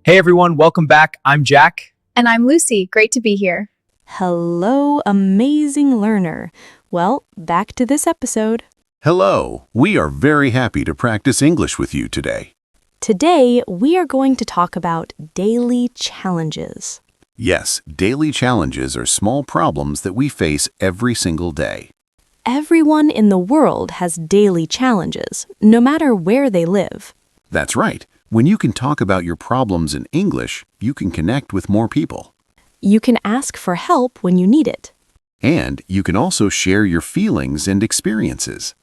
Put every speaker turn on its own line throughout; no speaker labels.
Hey everyone, welcome back. I'm Jack.
And I'm Lucy. Great to be here.
Hello, amazing learner. Well, back to this episode.
Hello, we are very happy to practice English with you today.
Today, we are going to talk about daily challenges.
Yes, daily challenges are small problems that we face every single day.
Everyone in the world has daily challenges, no matter where they live.
That's right. When you can talk about your problems in English, you can connect with more people.
You can ask for help when you need it.
And you can also share your feelings and experiences.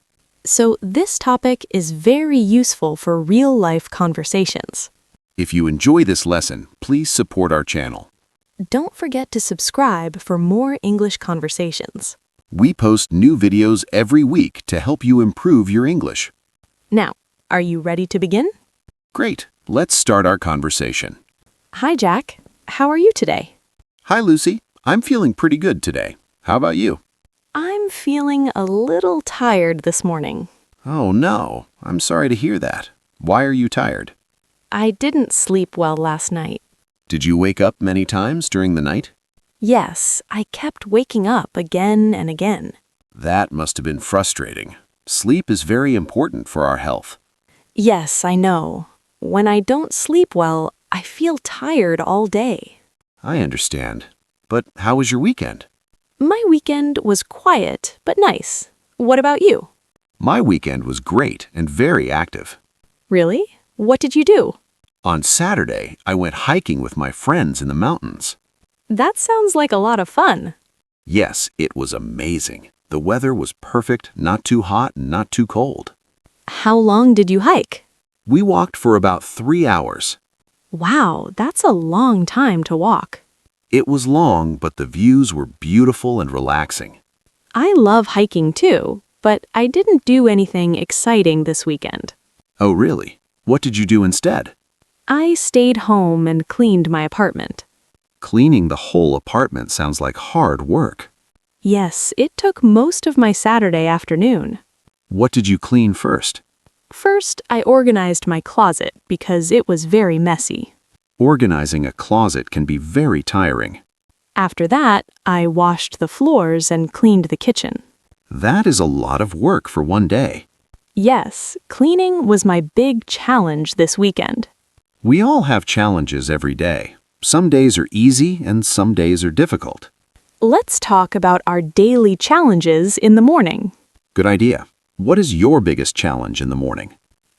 So this topic is very useful for real-life conversations.
If you enjoy this lesson, please support our channel.
Don't forget to subscribe for more English conversations.
We post new videos every week to help you improve your English.
Now, are you ready to begin?
Great. Let's start our conversation.
Hi, Jack. How are you today?
Hi, Lucy. I'm feeling pretty good today. How about you?
I'm feeling a little tired this morning.
Oh, no. I'm sorry to hear that. Why are you tired?
I didn't sleep well last night.
Did you wake up many times during the night?
Yes, I kept waking up again and again.
That must have been frustrating. Sleep is very important for our health.
Yes, I know. When I don't sleep well, I feel tired all day.
I understand. But how was your weekend?
My weekend was quiet, but nice. What about you?
My weekend was great and very active.
Really? What did you do?
On Saturday, I went hiking with my friends in the mountains.
That sounds like a lot of fun.
Yes, it was amazing. The weather was perfect, not too hot and not too cold.
How long did you hike?
We walked for about 3 hours.
Wow, that's a long time to walk.
It was long, but the views were beautiful and relaxing.
I love hiking too, but I didn't do anything exciting this weekend.
Oh, really? What did you do instead?
I stayed home and cleaned my apartment.
Cleaning the whole apartment sounds like hard work.
Yes, it took most of my Saturday afternoon.
What did you clean first?
First, I organized my closet because it was very messy.
Organizing a closet can be very tiring.
After that, I washed the floors and cleaned the kitchen.
That is a lot of work for one day.
Yes, cleaning was my big challenge this weekend.
We all have challenges every day. Some days are easy and some days are difficult.
Let's talk about our daily challenges in the morning.
Good idea. What is your biggest challenge in the morning?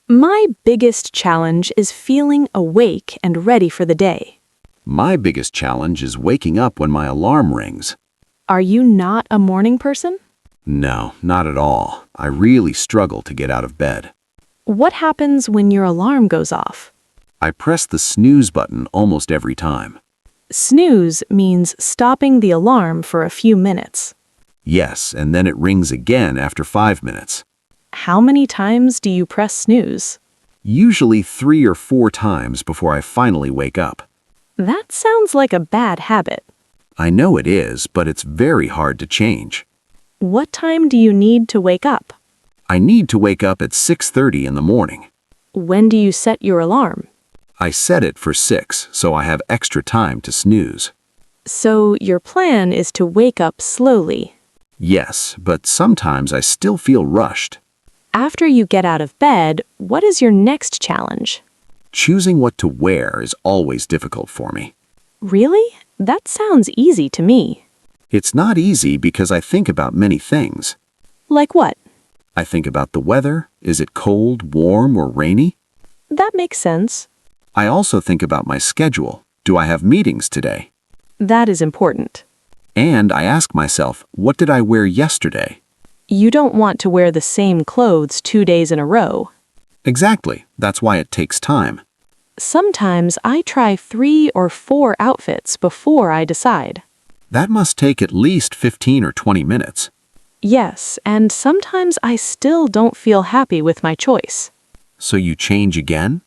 My biggest challenge is feeling awake and ready for the day.
My biggest challenge is waking up when my alarm rings.
Are you not a morning person?
No, not at all. I really struggle to get out of bed.
What happens when your alarm goes off?
I press the snooze button almost every time.
Snooze means stopping the alarm for a few minutes.
Yes, and then it rings again after 5 minutes.
How many times do you press snooze?
Usually 3 or 4 times before I finally wake up.
That sounds like a bad habit.
I know it is, but it's very hard to change.
What time do you need to wake up?
I need to wake up at 6:30 in the morning.
When do you set your alarm?
I set it for 6, so I have extra time to snooze.
So your plan is to wake up slowly.
Yes, but sometimes I still feel rushed.
After you get out of bed, what is your next challenge?
Choosing what to wear is always difficult for me.
Really? That sounds easy to me.
It's not easy because I think about many things.
Like what?
I think about the weather. Is it cold, warm, or rainy?
That makes sense.
I also think about my schedule. Do I have meetings today?
That is important.
And I ask myself, what did I wear yesterday?
You don't want to wear the same clothes 2 days in a row.
Exactly. That's why it takes time.
Sometimes I try 3 or 4 outfits before I decide.
That must take at least 15 or 20 minutes.
Yes, and sometimes I still don't feel happy with my choice.
So you change again?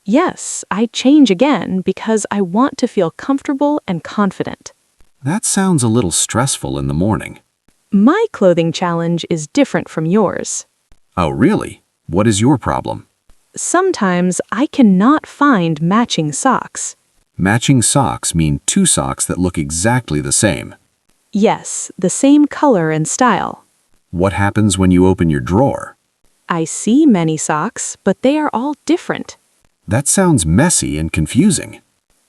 Yes, I change again because I want to feel comfortable and confident.
That sounds a little stressful in the morning.
My clothing challenge is different from yours.
Oh, really? What is your problem?
Sometimes I cannot find matching socks.
Matching socks mean two socks that look exactly the same.
Yes, the same color and style.
What happens when you open your drawer?
I see many socks, but they are all different.
That sounds messy and confusing.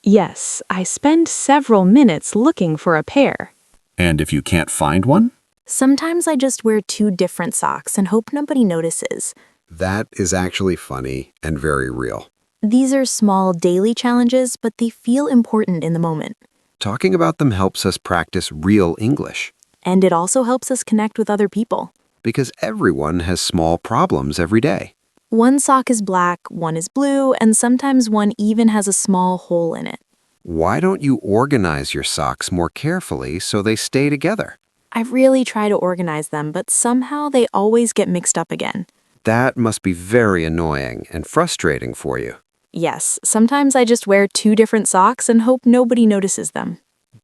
Yes, I spend several minutes looking for a pair.
And if you can't find one?
Sometimes I just wear two different socks and hope nobody notices.
That is actually funny and very real.
These are small daily challenges, but they feel important in the moment.
Talking about them helps us practice real English,
And it also helps us connect with other people.
because everyone has small problems every day.
One sock is black, one is blue, and sometimes one even has a small hole in it.
Why don't you organize your socks more carefully so they stay together?
I really try to organize them, but somehow they always get mixed up again.
That must be very annoying and frustrating for you.
Yes, sometimes I just wear two different socks and hope nobody notices them.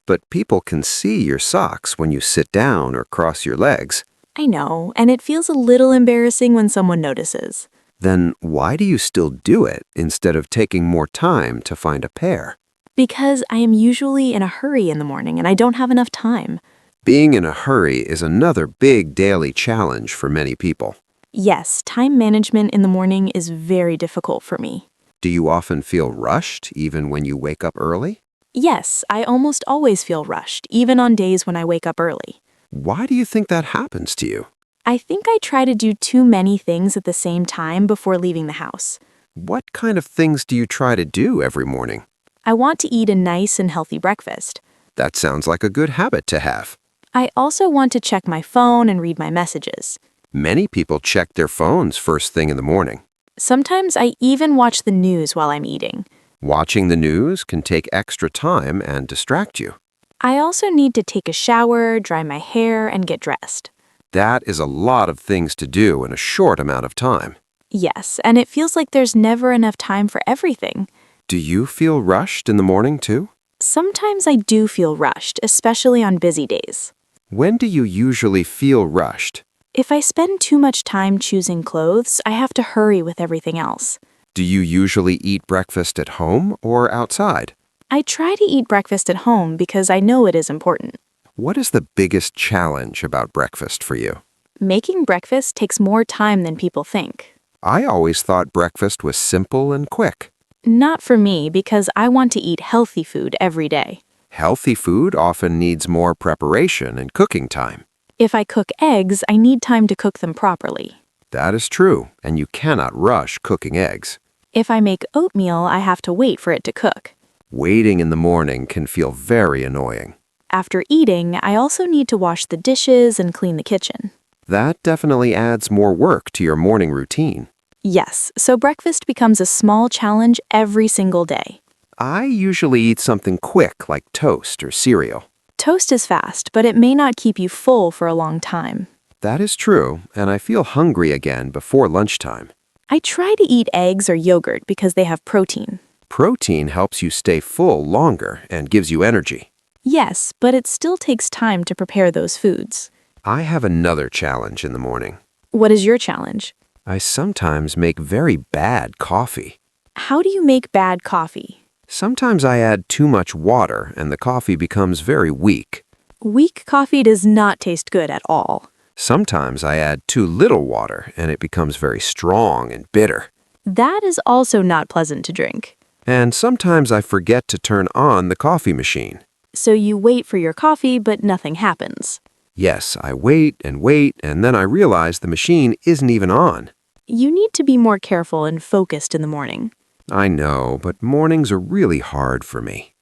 But people can see your socks when you sit down or cross your legs.
I know, and it feels a little embarrassing when someone notices.
Then why do you still do it instead of taking more time to find a pair?
Because I am usually in a hurry in the morning and I don't have enough time.
Being in a hurry is another big daily challenge for many people.
Yes, time management in the morning is very difficult for me.
Do you often feel rushed even when you wake up early?
Yes, I almost always feel rushed, even on days when I wake up early.
Why do you think that happens to you?
I think I try to do too many things at the same time before leaving the house.
What kind of things do you try to do every morning?
I want to eat a nice and healthy breakfast.
That sounds like a good habit to have.
I also want to check my phone and read my messages.
Many people check their phones first thing in the morning.
Sometimes I even watch the news while I'm eating.
Watching the news can take extra time and distract you.
I also need to take a shower, dry my hair, and get dressed.
That is a lot of things to do in a short amount of time.
Yes, and it feels like there's never enough time for everything.
Do you feel rushed in the morning too?
Sometimes I do feel rushed, especially on busy days.
When do you usually feel rushed?
If I spend too much time choosing clothes, I have to hurry with everything else.
Do you usually eat breakfast at home or outside?
I try to eat breakfast at home because I know it is important.
What is the biggest challenge about breakfast for you?
Making breakfast takes more time than people think.
I always thought breakfast was simple and quick.
Not for me, because I want to eat healthy food every day.
Healthy food often needs more preparation and cooking time.
If I cook eggs, I need time to cook them properly.
That is true, and you cannot rush cooking eggs.
If I make oatmeal, I have to wait for it to cook.
Waiting in the morning can feel very annoying.
After eating, I also need to wash the dishes and clean the kitchen.
That definitely adds more work to your morning routine.
Yes, so breakfast becomes a small challenge every single day.
I usually eat something quick like toast or cereal.
Toast is fast, but it may not keep you full for a long time.
That is true, and I feel hungry again before lunchtime.
I try to eat eggs or yogurt because they have protein.
Protein helps you stay full longer and gives you energy.
Yes, but it still takes time to prepare those foods.
I have another challenge in the morning.
What is your challenge?
I sometimes make very bad coffee.
How do you make bad coffee?
Sometimes I add too much water and the coffee becomes very weak.
Weak coffee does not taste good at all.
Sometimes I add too little water and it becomes very strong and bitter.
That is also not pleasant to drink.
And sometimes I forget to turn on the coffee machine.
So you wait for your coffee, but nothing happens.
Yes, I wait, and then I realize the machine isn't even on.
You need to be more careful and focused in the morning.
I know, but mornings are really hard for me.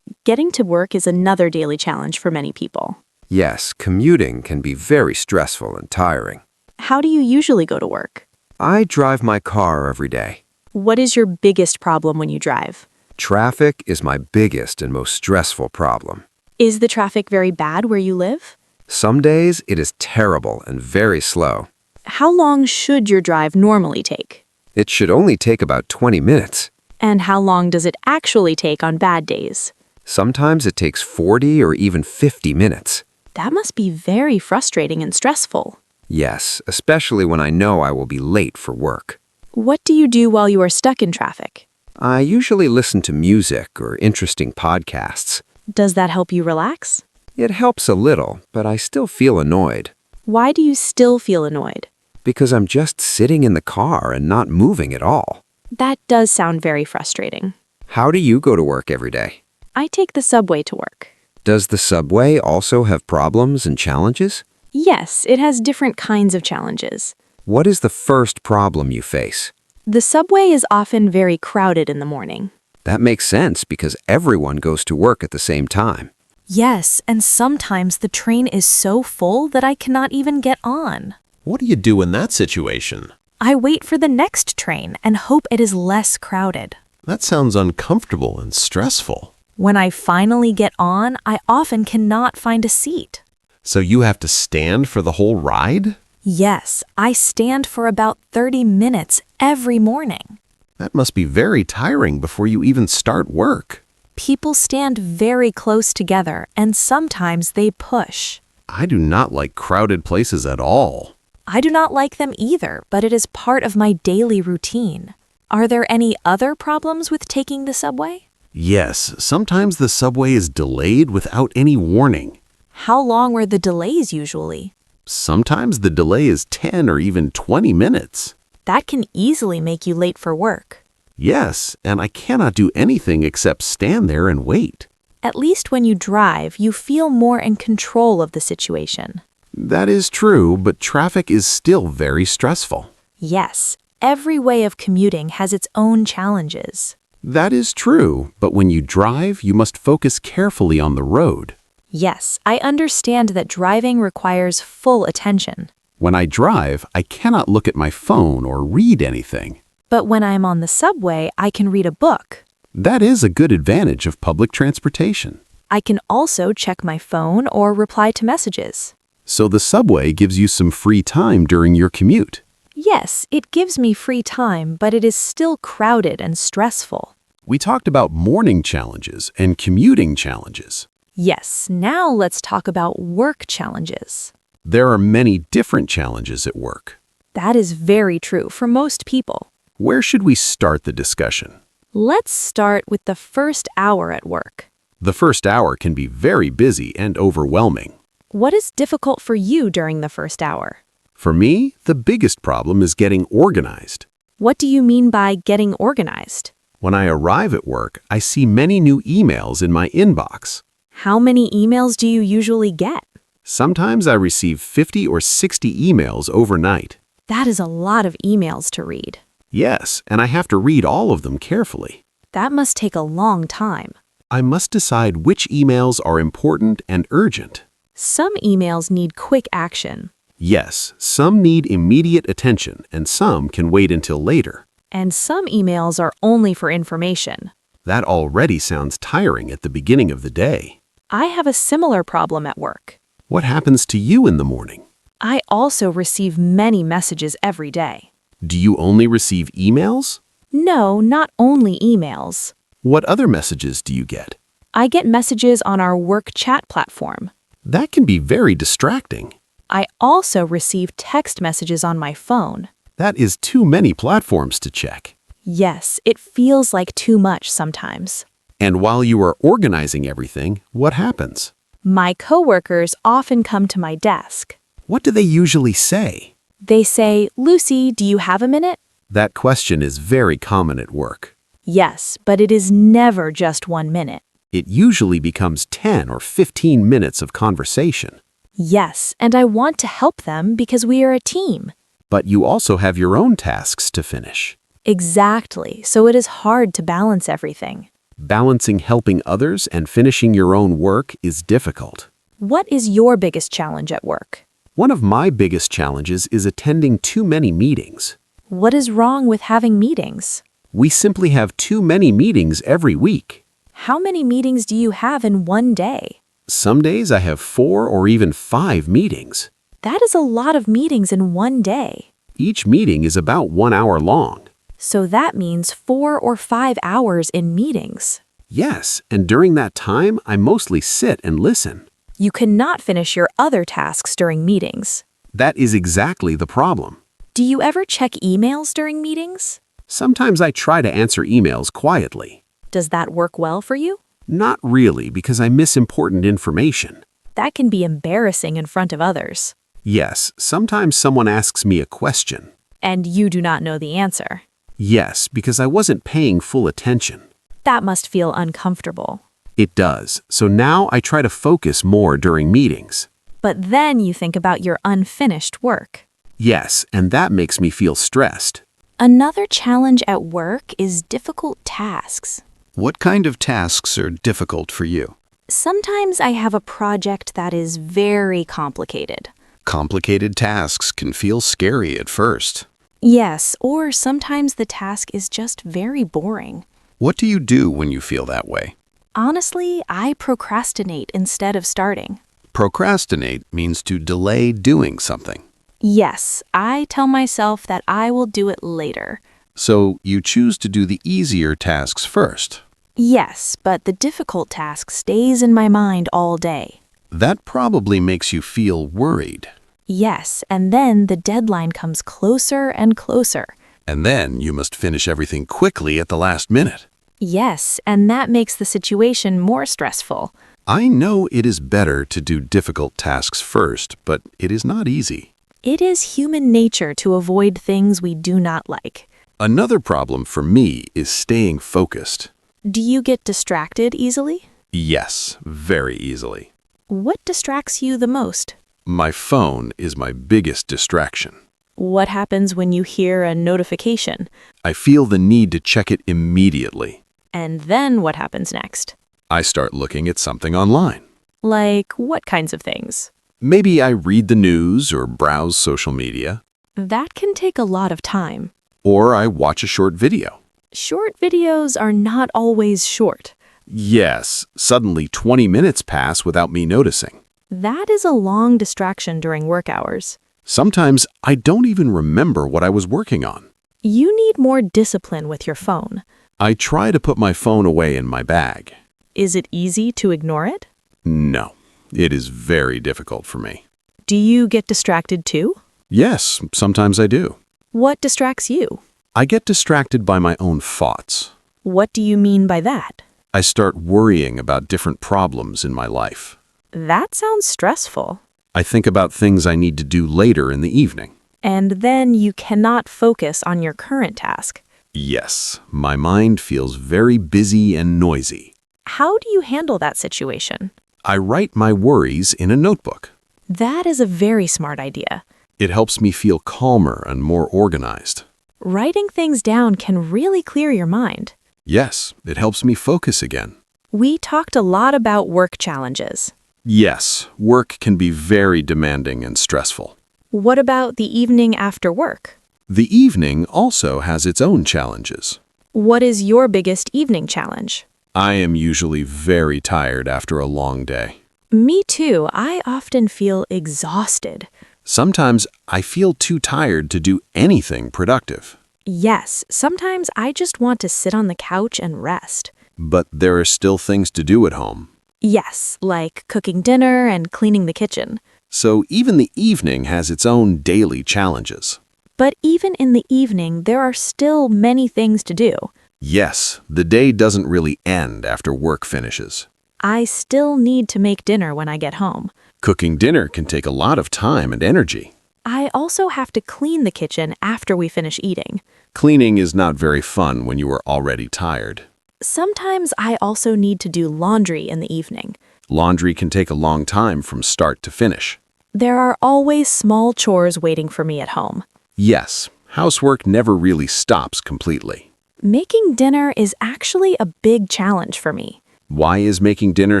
Getting to work is another daily challenge for many people.
Yes, commuting can be very stressful and tiring.
How do you usually go to work?
I drive my car every day.
What is your biggest problem when you drive?
Traffic is my biggest and most stressful problem.
Is the traffic very bad where you live?
Some days it is terrible and very slow.
How long should your drive normally take?
It should only take about 20 minutes.
And how long does it actually take on bad days?
Sometimes it takes 40 or even 50 minutes.
That must be very frustrating and stressful.
Yes, especially when I know I will be late for work.
What do you do while you are stuck in traffic?
I usually listen to music or interesting podcasts.
Does that help you relax?
It helps a little, but I still feel annoyed.
Why do you still feel annoyed?
Because I'm just sitting in the car and not moving at all.
That does sound very frustrating.
How do you go to work every day?
I take the subway to work.
Does the subway also have problems and challenges?
Yes, it has different kinds of challenges.
What is the first problem you face?
The subway is often very crowded in the morning.
That makes sense because everyone goes to work at the same time.
Yes, and sometimes the train is so full that I cannot even get on.
What do you do in that situation?
I wait for the next train and hope it is less crowded.
That sounds uncomfortable and stressful.
When I finally get on, I often cannot find a seat.
So you have to stand for the whole ride?
Yes, I stand for about 30 minutes every morning.
That must be very tiring before you even start work.
People stand very close together and sometimes they push.
I do not like crowded places at all.
I do not like them either, but it is part of my daily routine. Are there any other problems with taking the subway?
Yes, sometimes the subway is delayed without any warning.
How long are the delays usually?
Sometimes the delay is 10 or even 20 minutes.
That can easily make you late for work.
Yes, and I cannot do anything except stand there and wait.
At least when you drive, you feel more in control of the situation.
That is true, but traffic is still very stressful.
Yes, every way of commuting has its own challenges.
That is true, but when you drive, you must focus carefully on the road.
Yes, I understand that driving requires full attention.
When I drive, I cannot look at my phone or read anything.
But when I'm on the subway, I can read a book.
That is a good advantage of public transportation.
I can also check my phone or reply to messages.
So the subway gives you some free time during your commute.
Yes, it gives me free time, but it is still crowded and stressful.
We talked about morning challenges and commuting challenges.
Yes, now let's talk about work challenges.
There are many different challenges at work.
That is very true for most people.
Where should we start the discussion?
Let's start with the first hour at work.
The first hour can be very busy and overwhelming.
What is difficult for you during the first hour?
For me, the biggest problem is getting organized.
What do you mean by getting organized?
When I arrive at work, I see many new emails in my inbox.
How many emails do you usually get?
Sometimes I receive 50 or 60 emails overnight.
That is a lot of emails to read.
Yes, and I have to read all of them carefully.
That must take a long time.
I must decide which emails are important and urgent.
Some emails need quick action,
Yes, some need immediate attention and some can wait until later.
and some emails are only for information.
That already sounds tiring at the beginning of the day.
I have a similar problem at work.
What happens to you in the morning?
I also receive many messages every day.
Do you only receive emails?
No, not only emails.
What other messages do you get?
I get messages on our work chat platform.
That can be very distracting.
I also receive text messages on my phone.
That is too many platforms to check.
Yes, it feels like too much sometimes.
And while you are organizing everything, what happens?
My coworkers often come to my desk.
What do they usually say?
They say, "Lucy, do you have a minute?"
That question is very common at work.
Yes, but it is never just 1 minute.
It usually becomes 10 or 15 minutes of conversation.
Yes, and I want to help them because we are a team.
But you also have your own tasks to finish.
Exactly, so it is hard to balance everything.
Balancing helping others and finishing your own work is difficult.
What is your biggest challenge at work?
One of my biggest challenges is attending too many meetings.
What is wrong with having meetings?
We simply have too many meetings every week.
How many meetings do you have in one day?
Some days I have 4 or even 5 meetings.
That is a lot of meetings in one day.
Each meeting is about 1 hour long.
So that means 4 or 5 hours in meetings.
Yes, and during that time, I mostly sit and listen.
You cannot finish your other tasks during meetings.
That is exactly the problem.
Do you ever check emails during meetings?
Sometimes I try to answer emails quietly.
Does that work well for you?
Not really, because I miss important information.
That can be embarrassing in front of others.
Yes, sometimes someone asks me a question.
And you do not know the answer.
Yes, because I wasn't paying full attention.
That must feel uncomfortable.
It does, so now I try to focus more during meetings.
But then you think about your unfinished work.
Yes, and that makes me feel stressed.
Another challenge at work is difficult tasks.
What kind of tasks are difficult for you?
Sometimes I have a project that is very complicated.
Complicated tasks can feel scary at first.
Yes, or sometimes the task is just very boring.
What do you do when you feel that way?
Honestly, I procrastinate instead of starting.
Procrastinate means to delay doing something.
Yes, I tell myself that I will do it later.
So you choose to do the easier tasks first.
Yes, but the difficult task stays in my mind all day.
That probably makes you feel worried.
Yes, and then the deadline comes closer and closer.
And then you must finish everything quickly at the last minute.
Yes, and that makes the situation more stressful.
I know it is better to do difficult tasks first, but it is not easy.
It is human nature to avoid things we do not like.
Another problem for me is staying focused.
Do you get distracted easily?
Yes, very easily.
What distracts you the most?
My phone is my biggest distraction.
What happens when you hear a notification?
I feel the need to check it immediately.
And then what happens next?
I start looking at something online.
Like what kinds of things?
Maybe I read the news or browse social media,
That can take a lot of time.
or I watch a short video.
Short videos are not always short.
Yes, suddenly 20 minutes pass without me noticing.
That is a long distraction during work hours.
Sometimes I don't even remember what I was working on.
You need more discipline with your phone.
I try to put my phone away in my bag.
Is it easy to ignore it?
No, it is very difficult for me.
Do you get distracted too?
Yes, sometimes I do.
What distracts you?
I get distracted by my own thoughts.
What do you mean by that?
I start worrying about different problems in my life.
That sounds stressful.
I think about things I need to do later in the evening.
And then you cannot focus on your current task.
Yes, my mind feels very busy and noisy.
How do you handle that situation?
I write my worries in a notebook.
That is a very smart idea.
It helps me feel calmer and more organized.
Writing things down can really clear your mind.
Yes, it helps me focus again.
We talked a lot about work challenges.
Yes, work can be very demanding and stressful.
What about the evening after work?
The evening also has its own challenges.
What is your biggest evening challenge?
I am usually very tired after a long day.
Me too. I often feel exhausted.
Sometimes I feel too tired to do anything productive.
Yes, sometimes I just want to sit on the couch and rest.
But there are still things to do at home.
Yes, like cooking dinner and cleaning the kitchen.
So even the evening has its own daily challenges.
But even in the evening, there are still many things to do.
Yes, the day doesn't really end after work finishes.
I still need to make dinner when I get home.
Cooking dinner can take a lot of time and energy.
I also have to clean the kitchen after we finish eating.
Cleaning is not very fun when you are already tired.
Sometimes I also need to do laundry in the evening.
Laundry can take a long time from start to finish.
There are always small chores waiting for me at home.
Yes, housework never really stops completely.
Making dinner is actually a big challenge for me.
Why is making dinner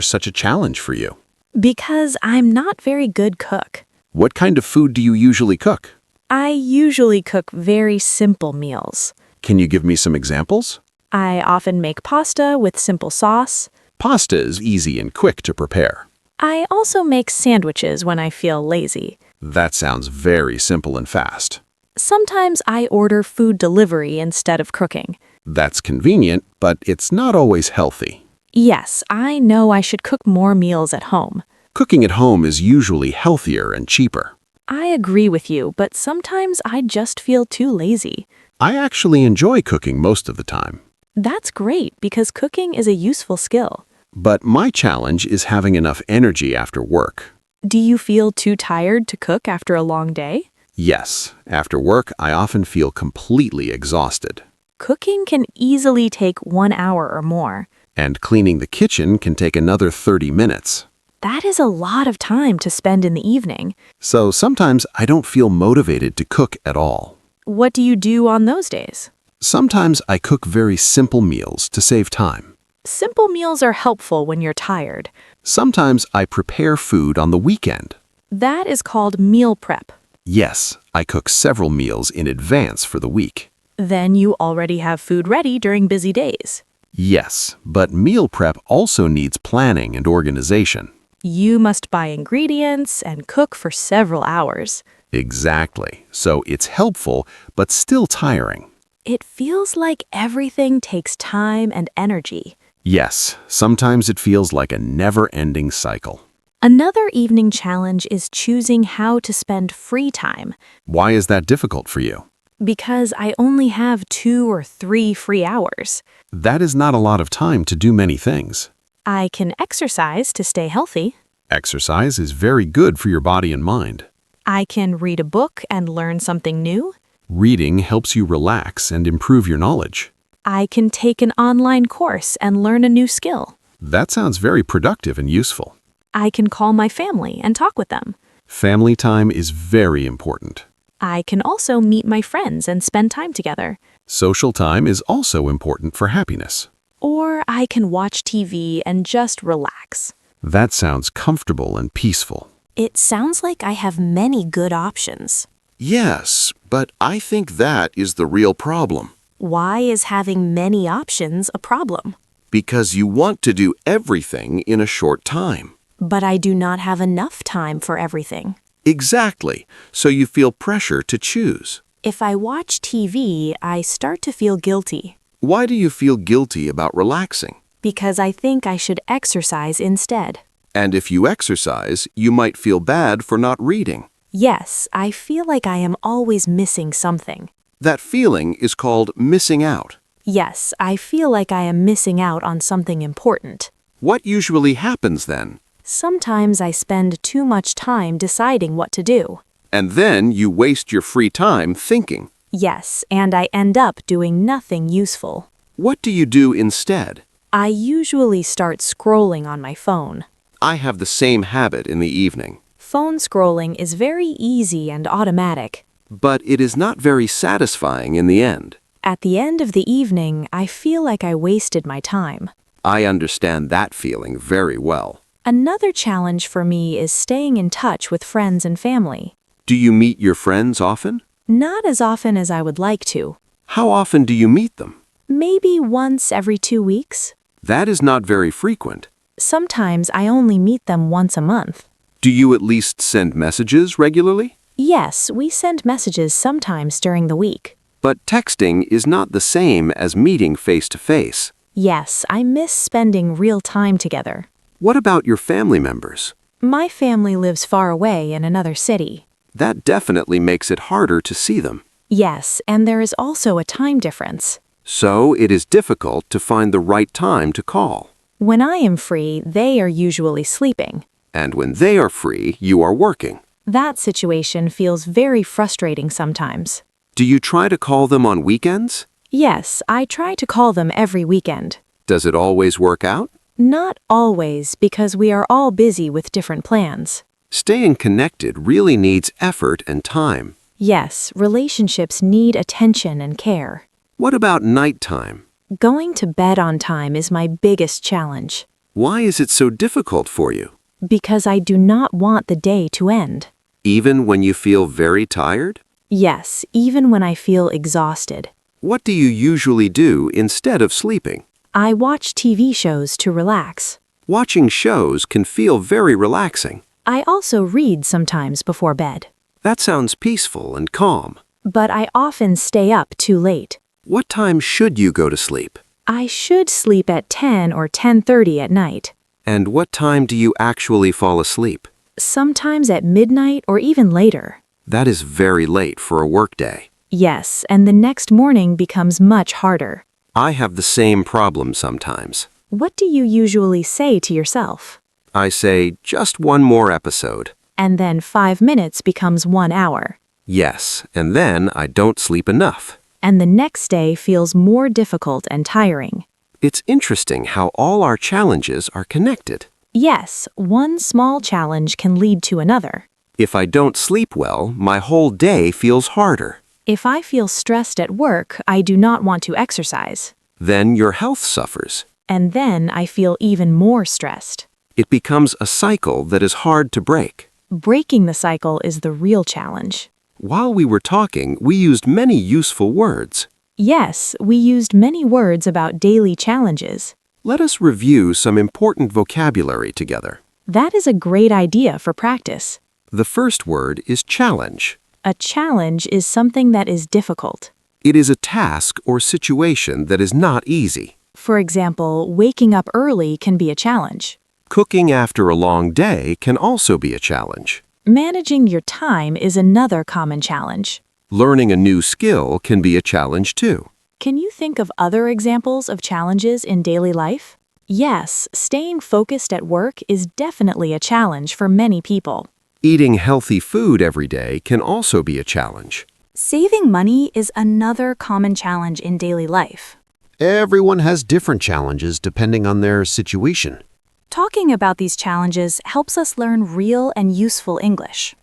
such a challenge for you?
Because I'm not very good cook.
What kind of food do you usually cook?
I usually cook very simple meals.
Can you give me some examples?
I often make pasta with simple sauce.
Pasta is easy and quick to prepare.
I also make sandwiches when I feel lazy.
That sounds very simple and fast.
Sometimes I order food delivery instead of cooking.
That's convenient, but it's not always healthy.
Yes, I know I should cook more meals at home.
Cooking at home is usually healthier and cheaper.
I agree with you, but sometimes I just feel too lazy.
I actually enjoy cooking most of the time.
That's great because cooking is a useful skill.
But my challenge is having enough energy after work.
Do you feel too tired to cook after a long day?
Yes, after work, I often feel completely exhausted.
Cooking can easily take 1 hour or more.
And cleaning the kitchen can take another 30 minutes.
That is a lot of time to spend in the evening.
So sometimes I don't feel motivated to cook at all.
What do you do on those days?
Sometimes I cook very simple meals to save time.
Simple meals are helpful when you're tired.
Sometimes I prepare food on the weekend.
That is called meal prep.
Yes, I cook several meals in advance for the week.
Then you already have food ready during busy days.
Yes, but meal prep also needs planning and organization.
You must buy ingredients and cook for several hours.
Exactly. So it's helpful, but still tiring.
It feels like everything takes time and energy.
Yes, sometimes it feels like a never-ending cycle.
Another evening challenge is choosing how to spend free time.
Why is that difficult for you?
Because I only have 2 or 3 free hours.
That is not a lot of time to do many things.
I can exercise to stay healthy.
Exercise is very good for your body and mind.
I can read a book and learn something new.
Reading helps you relax and improve your knowledge.
I can take an online course and learn a new skill.
That sounds very productive and useful.
I can call my family and talk with them.
Family time is very important.
I can also meet my friends and spend time together.
Social time is also important for happiness.
Or I can watch TV and just relax.
That sounds comfortable and peaceful.
It sounds like I have many good options.
Yes, but I think that is the real problem.
Why is having many options a problem?
Because you want to do everything in a short time.
But I do not have enough time for everything.
Exactly, so you feel pressure to choose.
If I watch TV, I start to feel guilty
Why do you feel guilty about relaxing?
because I think I should exercise instead.
And if you exercise, you might feel bad for not reading.
Yes, I feel like I am always missing something.
That feeling is called missing out.
Yes, I feel like I am missing out on something important.
What usually happens then?
Sometimes I spend too much time deciding what to do.
And then you waste your free time thinking.
Yes, and I end up doing nothing useful.
What do you do instead?
I usually start scrolling on my phone.
I have the same habit in the evening.
Phone scrolling is very easy and automatic.
But it is not very satisfying in the end.
At the end of the evening, I feel like I wasted my time.
I understand that feeling very well.
Another challenge for me is staying in touch with friends and family.
Do you meet your friends often?
Not as often as I would like to.
How often do you meet them?
Maybe once every 2 weeks.
That is not very frequent.
Sometimes I only meet them once a month.
Do you at least send messages regularly?
Yes, we send messages sometimes during the week.
But texting is not the same as meeting face to face.
Yes, I miss spending real time together.
What about your family members?
My family lives far away in another city.
That definitely makes it harder to see them.
Yes, and there is also a time difference.
So it is difficult to find the right time to call.
When I am free, they are usually sleeping.
And when they are free, you are working.
That situation feels very frustrating sometimes.
Do you try to call them on weekends?
Yes, I try to call them every weekend.
Does it always work out?
Not always, because we are all busy with different plans.
Staying connected really needs effort and time.
Yes, relationships need attention and care.
What about nighttime?
Going to bed on time is my biggest challenge.
Why is it so difficult for you?
Because I do not want the day to end.
Even when you feel very tired?
Yes, even when I feel exhausted.
What do you usually do instead of sleeping?
I watch TV shows to relax.
Watching shows can feel very relaxing.
I also read sometimes before bed.
That sounds peaceful and calm.
But I often stay up too late.
What time should you go to sleep?
I should sleep at 10 or 10:30 at night.
And what time do you actually fall asleep?
Sometimes at midnight or even later.
That is very late for a workday.
Yes, and the next morning becomes much harder.
I have the same problem sometimes.
What do you usually say to yourself?
I say, just one more episode.
And then 5 minutes becomes 1 hour.
Yes, and then I don't sleep enough.
And the next day feels more difficult and tiring.
It's interesting how all our challenges are connected.
Yes, one small challenge can lead to another.
If I don't sleep well, my whole day feels harder.
If I feel stressed at work, I do not want to exercise.
Then your health suffers.
And then I feel even more stressed.
It becomes a cycle that is hard to break.
Breaking the cycle is the real challenge.
While we were talking, we used many useful words.
Yes, we used many words about daily challenges.
Let us review some important vocabulary together.
That is a great idea for practice.
The first word is challenge.
A challenge is something that is difficult.
It is a task or situation that is not easy.
For example, waking up early can be a challenge.
Cooking after a long day can also be a challenge.
Managing your time is another common challenge.
Learning a new skill can be a challenge too.
Can you think of other examples of challenges in daily life? Yes, staying focused at work is definitely a challenge for many people.
Eating healthy food every day can also be a challenge.
Saving money is another common challenge in daily life.
Everyone has different challenges depending on their situation.
Talking about these challenges helps us learn real and useful English.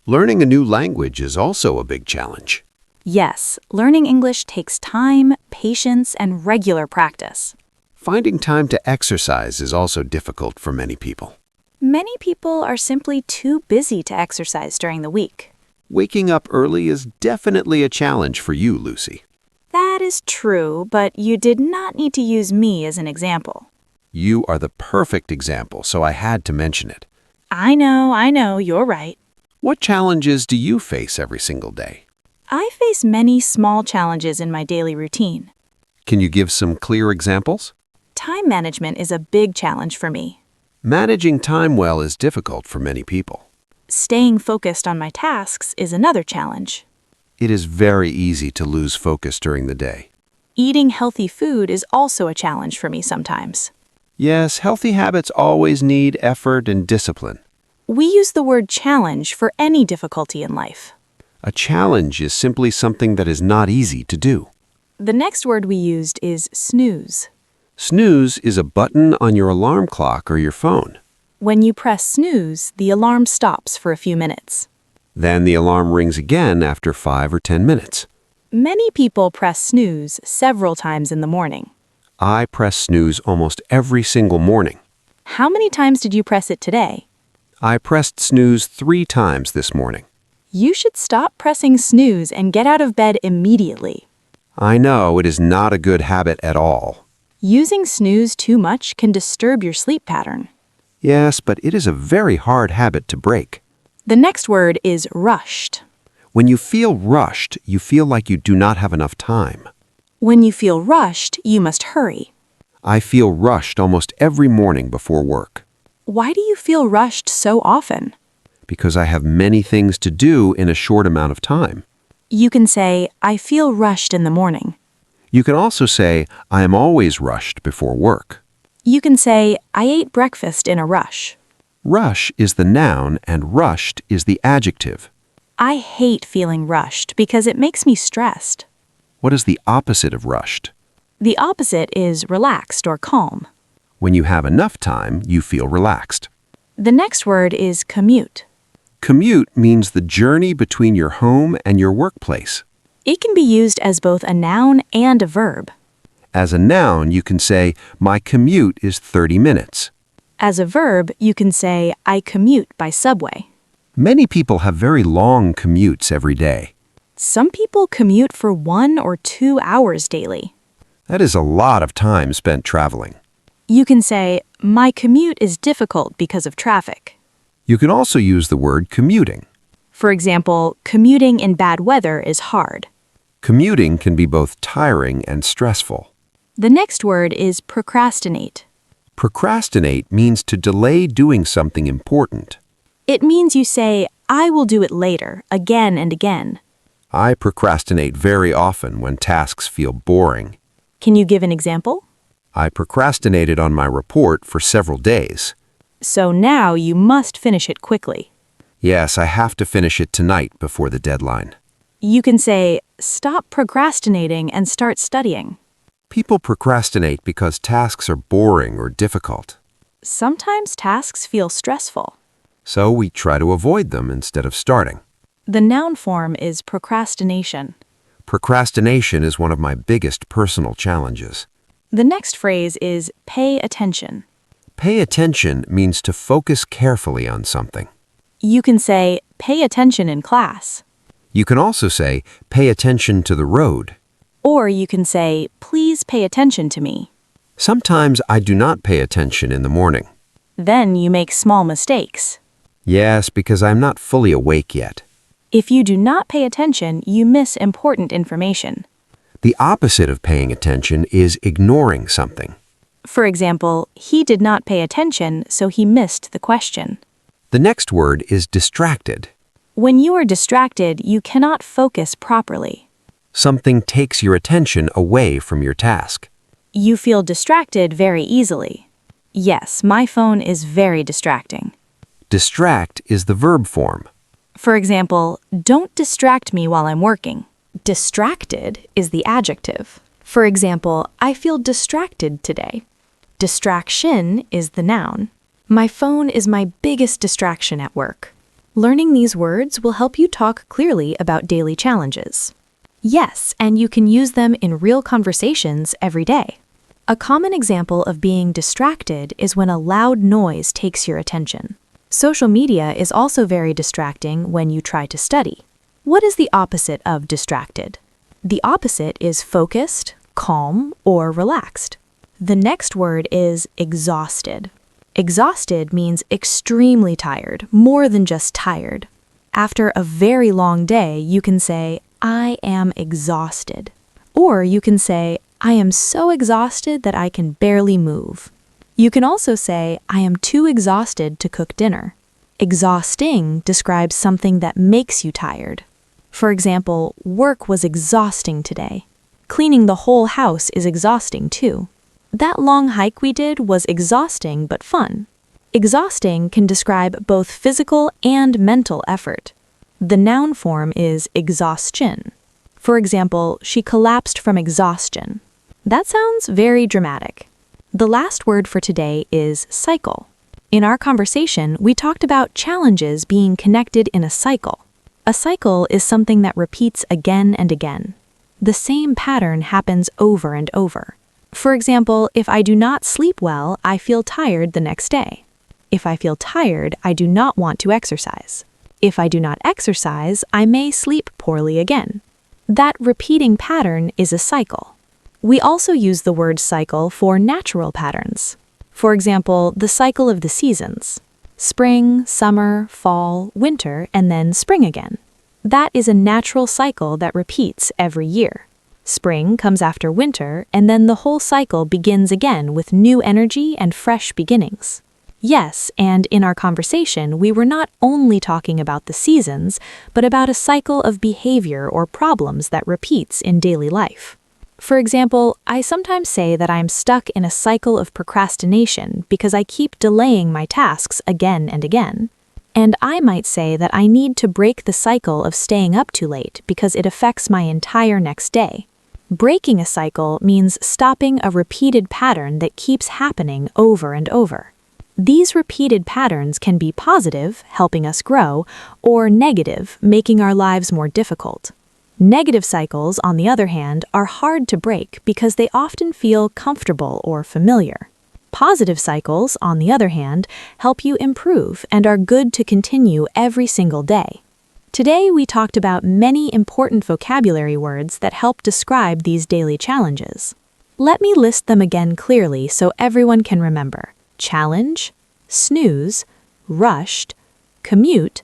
Learning a new language is also a big challenge.
Yes, learning English takes time, patience, and regular practice.
Finding time to exercise is also difficult for many people.
Many people are simply too busy to exercise during the week.
Waking up early is definitely a challenge for you, Lucy.
That is true, but you did not need to use me as an example.
You are the perfect example, so I had to mention it.
I know, you're right.
What challenges do you face every single day?
I face many small challenges in my daily routine.
Can you give some clear examples?
Time management is a big challenge for me.
Managing time well is difficult for many people.
Staying focused on my tasks is another challenge.
It is very easy to lose focus during the day.
Eating healthy food is also a challenge for me sometimes.
Yes, healthy habits always need effort and discipline.
We use the word challenge for any difficulty in life.
A challenge is simply something that is not easy to do.
The next word we used is snooze.
Snooze is a button on your alarm clock or your phone.
When you press snooze, the alarm stops for a few minutes.
Then the alarm rings again after 5 or 10 minutes.
Many people press snooze several times in the morning.
I press snooze almost every single morning.
How many times did you press it today?
I pressed snooze 3 times this morning.
You should stop pressing snooze and get out of bed immediately.
I know it is not a good habit at all.
Using snooze too much can disturb your sleep pattern.
Yes, but it is a very hard habit to break.
The next word is rushed.
When you feel rushed, you feel like you do not have enough time.
When you feel rushed, you must hurry.
I feel rushed almost every morning before work
Why do you feel rushed so often?
because I have many things to do in a short amount of time.
You can say, I feel rushed in the morning.
You can also say, I am always rushed before work.
You can say, I ate breakfast in a rush.
Rush is the noun and rushed is the adjective.
I hate feeling rushed because it makes me stressed.
What is the opposite of rushed?
The opposite is relaxed or calm.
When you have enough time, you feel relaxed.
The next word is commute.
Commute means the journey between your home and your workplace.
It can be used as both a noun and a verb.
As a noun, you can say, my commute is 30 minutes.
As a verb, you can say, I commute by subway.
Many people have very long commutes every day.
Some people commute for 1 or 2 hours daily.
That is a lot of time spent traveling.
You can say, my commute is difficult because of traffic.
You can also use the word commuting.
For example, commuting in bad weather is hard.
Commuting can be both tiring and stressful.
The next word is procrastinate.
Procrastinate means to delay doing something important.
It means you say, I will do it later, again and again.
I procrastinate very often when tasks feel boring.
Can you give an example?
I procrastinated on my report for several days.
So now you must finish it quickly.
Yes, I have to finish it tonight before the deadline.
You can say, stop procrastinating and start studying.
People procrastinate because tasks are boring or difficult.
Sometimes tasks feel stressful.
So we try to avoid them instead of starting.
The noun form is procrastination.
Procrastination is one of my biggest personal challenges.
The next phrase is pay attention.
Pay attention means to focus carefully on something.
You can say, pay attention in class.
You can also say, pay attention to the road.
Or you can say, please pay attention to me.
Sometimes I do not pay attention in the morning.
Then you make small mistakes.
Yes, because I'm not fully awake yet.
If you do not pay attention, you miss important information.
The opposite of paying attention is ignoring something.
For example, he did not pay attention, so he missed the question.
The next word is distracted.
When you are distracted, you cannot focus properly.
Something takes your attention away from your task.
You feel distracted very easily. Yes, my phone is very distracting.
Distract is the verb form.
For example, don't distract me while I'm working.
Distracted is the adjective. For example, I feel distracted today. Distraction is the noun. My phone is my biggest distraction at work. Learning these words will help you talk clearly about daily challenges. Yes, and you can use them in real conversations every day. A common example of being distracted is when a loud noise takes your attention. Social media is also very distracting when you try to study. What is the opposite of distracted? The opposite is focused, calm, or relaxed. The next word is exhausted. Exhausted means extremely tired, more than just tired. After a very long day, you can say, I am exhausted. Or you can say, I am so exhausted that I can barely move. You can also say, I am too exhausted to cook dinner. Exhausting describes something that makes you tired. For example, work was exhausting today. Cleaning the whole house is exhausting too. That long hike we did was exhausting but fun. Exhausting can describe both physical and mental effort. The noun form is exhaustion. For example, she collapsed from exhaustion. That sounds very dramatic. The last word for today is cycle. In our conversation, we talked about challenges being connected in a cycle. A cycle is something that repeats again and again. The same pattern happens over and over. For example, if I do not sleep well, I feel tired the next day. If I feel tired, I do not want to exercise. If I do not exercise, I may sleep poorly again. That repeating pattern is a cycle. We also use the word cycle for natural patterns. For example, the cycle of the seasons. Spring, summer, fall, winter, and then spring again. That is a natural cycle that repeats every year. Spring comes after winter, and then the whole cycle begins again with new energy and fresh beginnings. Yes, and in our conversation, we were not only talking about the seasons, but about a cycle of behavior or problems that repeats in daily life. For example, I sometimes say that I'm stuck in a cycle of procrastination because I keep delaying my tasks again and again. And I might say that I need to break the cycle of staying up too late because it affects my entire next day. Breaking a cycle means stopping a repeated pattern that keeps happening over and over. These repeated patterns can be positive, helping us grow, or negative, making our lives more difficult. Negative cycles, on the other hand, are hard to break because they often feel comfortable or familiar. Positive cycles, on the other hand, help you improve and are good to continue every single day. Today, we talked about many important vocabulary words that help describe these daily challenges. Let me list them again clearly so everyone can remember. Challenge, snooze, rushed, commute,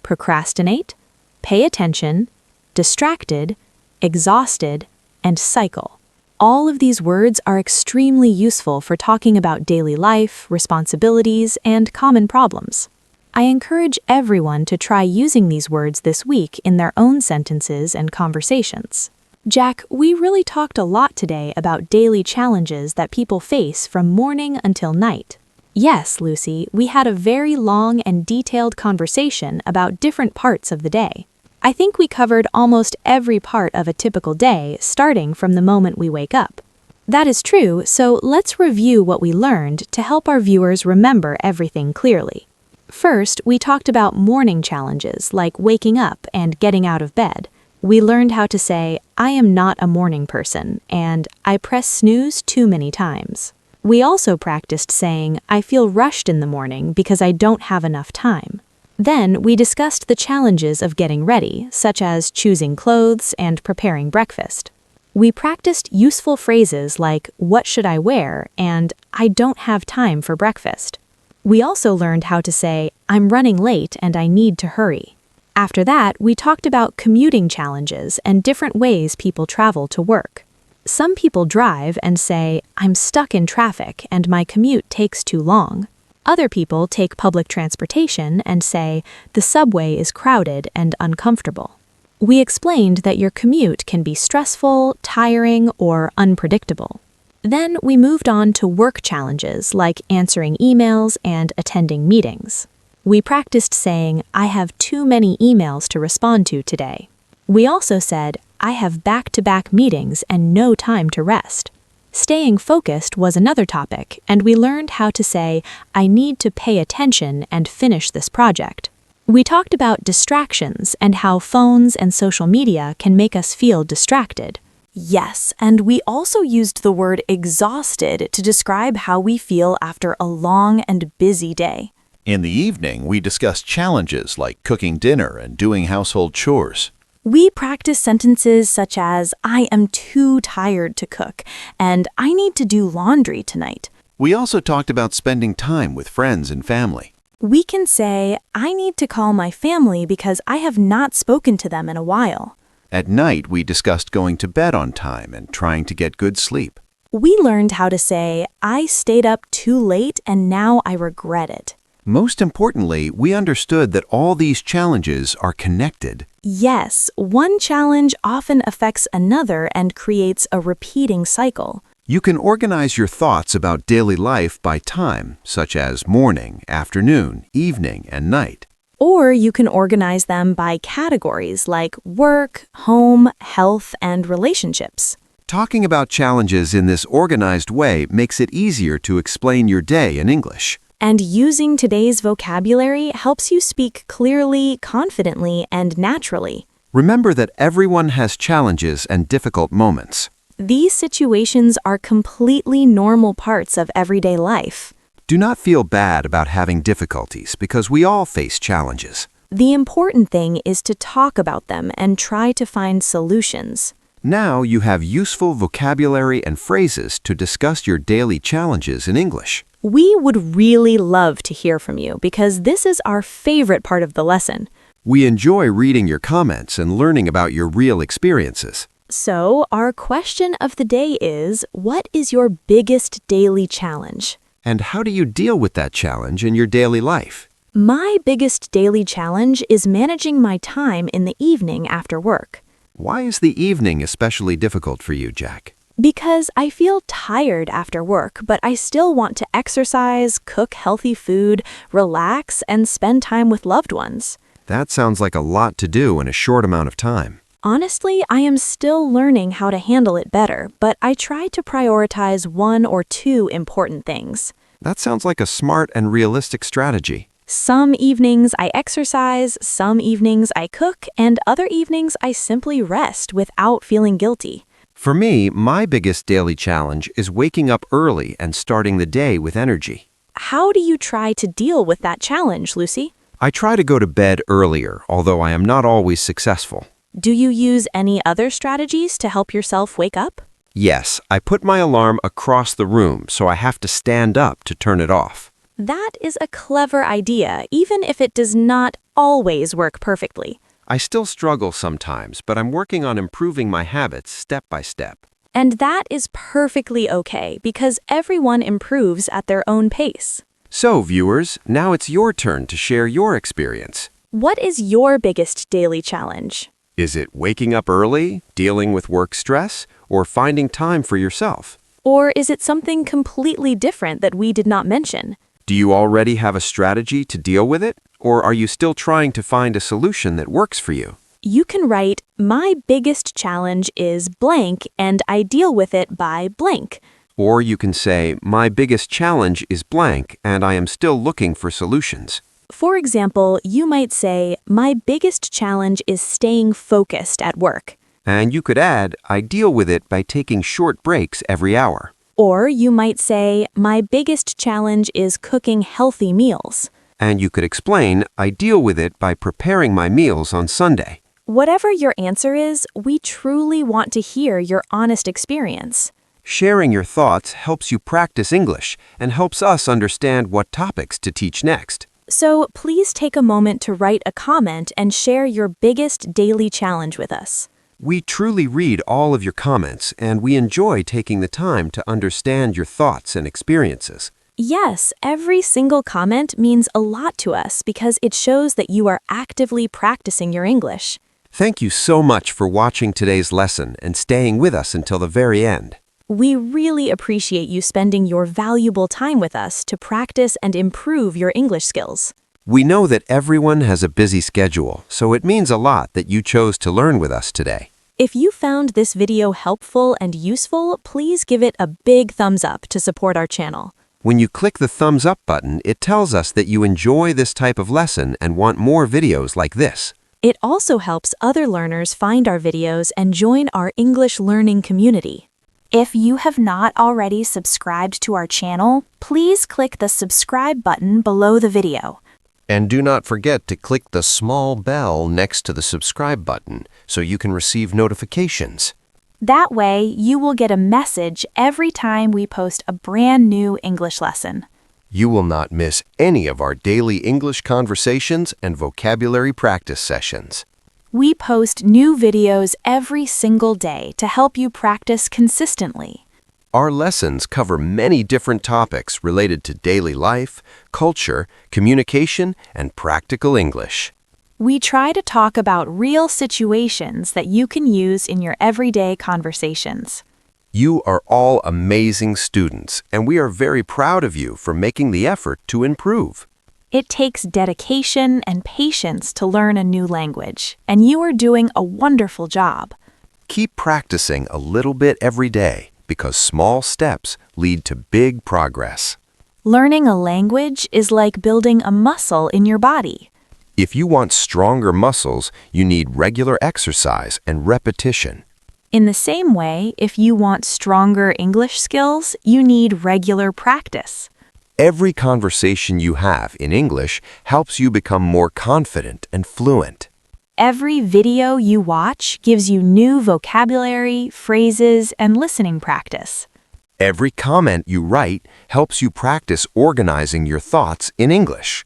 procrastinate, pay attention, distracted, exhausted, and cycle. All of these words are extremely useful for talking about daily life, responsibilities, and common problems.
I encourage everyone to try using these words this week in their own sentences and conversations. Jack, we really talked a lot today about daily challenges that people face from morning until night. Yes, Lucy, we had a very long and detailed conversation about different parts of the day. I think we covered almost every part of a typical day, starting from the moment we wake up. That is true, so let's review what we learned to help our viewers remember everything clearly. First, we talked about morning challenges like waking up and getting out of bed. We learned how to say, I am not a morning person, and I press snooze too many times. We also practiced saying, I feel rushed in the morning because I don't have enough time. Then we discussed the challenges of getting ready, such as choosing clothes and preparing breakfast. We practiced useful phrases like, what should I wear, and I don't have time for breakfast. We also learned how to say, I'm running late and I need to hurry. After that, we talked about commuting challenges and different ways people travel to work. Some people drive and say, I'm stuck in traffic and my commute takes too long. Other people take public transportation and say, the subway is crowded and uncomfortable. We explained that your commute can be stressful, tiring, or unpredictable. Then we moved on to work challenges like answering emails and attending meetings. We practiced saying, I have too many emails to respond to today. We also said, I have back-to-back meetings and no time to rest. Staying focused was another topic, and we learned how to say, I need to pay attention and finish this project. We talked about distractions and how phones and social media can make us feel distracted.
Yes, and we also used the word exhausted to describe how we feel after a long and busy day.
In the evening, we discussed challenges like cooking dinner and doing household chores.
We practiced sentences such as, I am too tired to cook, and I need to do laundry tonight.
We also talked about spending time with friends and family.
We can say, I need to call my family because I have not spoken to them in a while.
At night, we discussed going to bed on time and trying to get good sleep.
We learned how to say, I stayed up too late and now I regret it.
Most importantly, we understood that all these challenges are connected.
Yes, one challenge often affects another and creates a repeating cycle.
You can organize your thoughts about daily life by time, such as morning, afternoon, evening, and night.
Or you can organize them by categories like work, home, health, and relationships.
Talking about challenges in this organized way makes it easier to explain your day in English.
And using today's vocabulary helps you speak clearly, confidently, and naturally.
Remember that everyone has challenges and difficult moments.
These situations are completely normal parts of everyday life.
Do not feel bad about having difficulties because we all face challenges.
The important thing is to talk about them and try to find solutions.
Now you have useful vocabulary and phrases to discuss your daily challenges in English.
We would really love to hear from you because this is our favorite part of the lesson.
We enjoy reading your comments and learning about your real experiences.
So, our question of the day is, what is your biggest daily challenge?
And how do you deal with that challenge in your daily life?
My biggest daily challenge is managing my time in the evening after work.
Why is the evening especially difficult for you, Jack?
Because I feel tired after work, but I still want to exercise, cook healthy food, relax, and spend time with loved ones.
That sounds like a lot to do in a short amount of time.
Honestly, I am still learning how to handle it better, but I try to prioritize one or two important things.
That sounds like a smart and realistic strategy.
Some evenings I exercise, some evenings I cook, and other evenings I simply rest without feeling guilty.
For me, my biggest daily challenge is waking up early and starting the day with energy.
How do you try to deal with that challenge, Lucy?
I try to go to bed earlier, although I am not always successful.
Do you use any other strategies to help yourself wake up?
Yes, I put my alarm across the room, so I have to stand up to turn it off.
That is a clever idea, even if it does not always work perfectly.
I still struggle sometimes, but I'm working on improving my habits step by step.
And that is perfectly okay, because everyone improves at their own pace.
So, viewers, now it's your turn to share your experience.
What is your biggest daily challenge?
Is it waking up early, dealing with work stress, or finding time for yourself?
Or is it something completely different that we did not mention?
Do you already have a strategy to deal with it, or are you still trying to find a solution that works for you?
You can write, my biggest challenge is blank and I deal with it by blank.
Or you can say, my biggest challenge is blank and I am still looking for solutions.
For example, you might say, my biggest challenge is staying focused at work.
And you could add, I deal with it by taking short breaks every hour.
Or you might say, my biggest challenge is cooking healthy meals.
And you could explain, I deal with it by preparing my meals on Sunday.
Whatever your answer is, we truly want to hear your honest experience.
Sharing your thoughts helps you practice English and helps us understand what topics to teach next.
So please take a moment to write a comment and share your biggest daily challenge with us.
We truly read all of your comments, and we enjoy taking the time to understand your thoughts and experiences.
Yes, every single comment means a lot to us because it shows that you are actively practicing your English.
Thank you so much for watching today's lesson and staying with us until the very end.
We really appreciate you spending your valuable time with us to practice and improve your English skills.
We know that everyone has a busy schedule, so it means a lot that you chose to learn with us today.
If you found this video helpful and useful, please give it a big thumbs up to support our channel.
When you click the thumbs up button, it tells us that you enjoy this type of lesson and want more videos like this.
It also helps other learners find our videos and join our English learning community.
If you have not already subscribed to our channel, please click the subscribe button below the video.
And do not forget to click the small bell next to the subscribe button so you can receive notifications.
That way, you will get a message every time we post a brand new English lesson.
You will not miss any of our daily English conversations and vocabulary practice sessions.
We post new videos every single day to help you practice consistently.
Our lessons cover many different topics related to daily life, culture, communication, and practical English.
We try to talk about real situations that you can use in your everyday conversations.
You are all amazing students, and we are very proud of you for making the effort to improve.
It takes dedication and patience to learn a new language, and you are doing a wonderful job.
Keep practicing a little bit every day, because small steps lead to big progress.
Learning a language is like building a muscle in your body.
If you want stronger muscles, you need regular exercise and repetition.
In the same way, if you want stronger English skills, you need regular practice.
Every conversation you have in English helps you become more confident and fluent.
Every video you watch gives you new vocabulary, phrases, and listening practice.
Every comment you write helps you practice organizing your thoughts in English.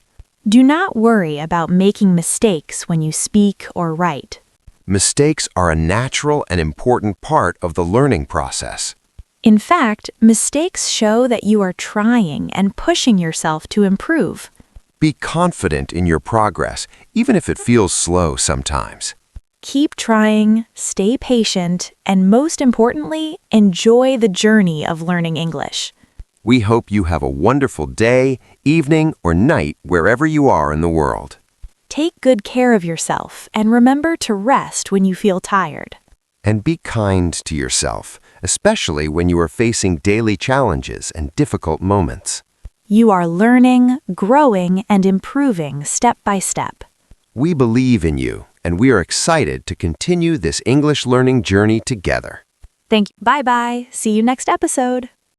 Do not worry about making mistakes when you speak or write.
Mistakes are a natural and important part of the learning process.
In fact, mistakes show that you are trying and pushing yourself to improve.
Be confident in your progress, even if it feels slow sometimes.
Keep trying, stay patient, and most importantly, enjoy the journey of learning English.
We hope you have a wonderful day, evening, or night wherever you are in the world.
Take good care of yourself and remember to rest when you feel tired.
And be kind to yourself, especially when you are facing daily challenges and difficult moments.
You are learning, growing, and improving step by step.
We believe in you, and we are excited to continue this English learning journey together.
Bye-bye. See you next episode.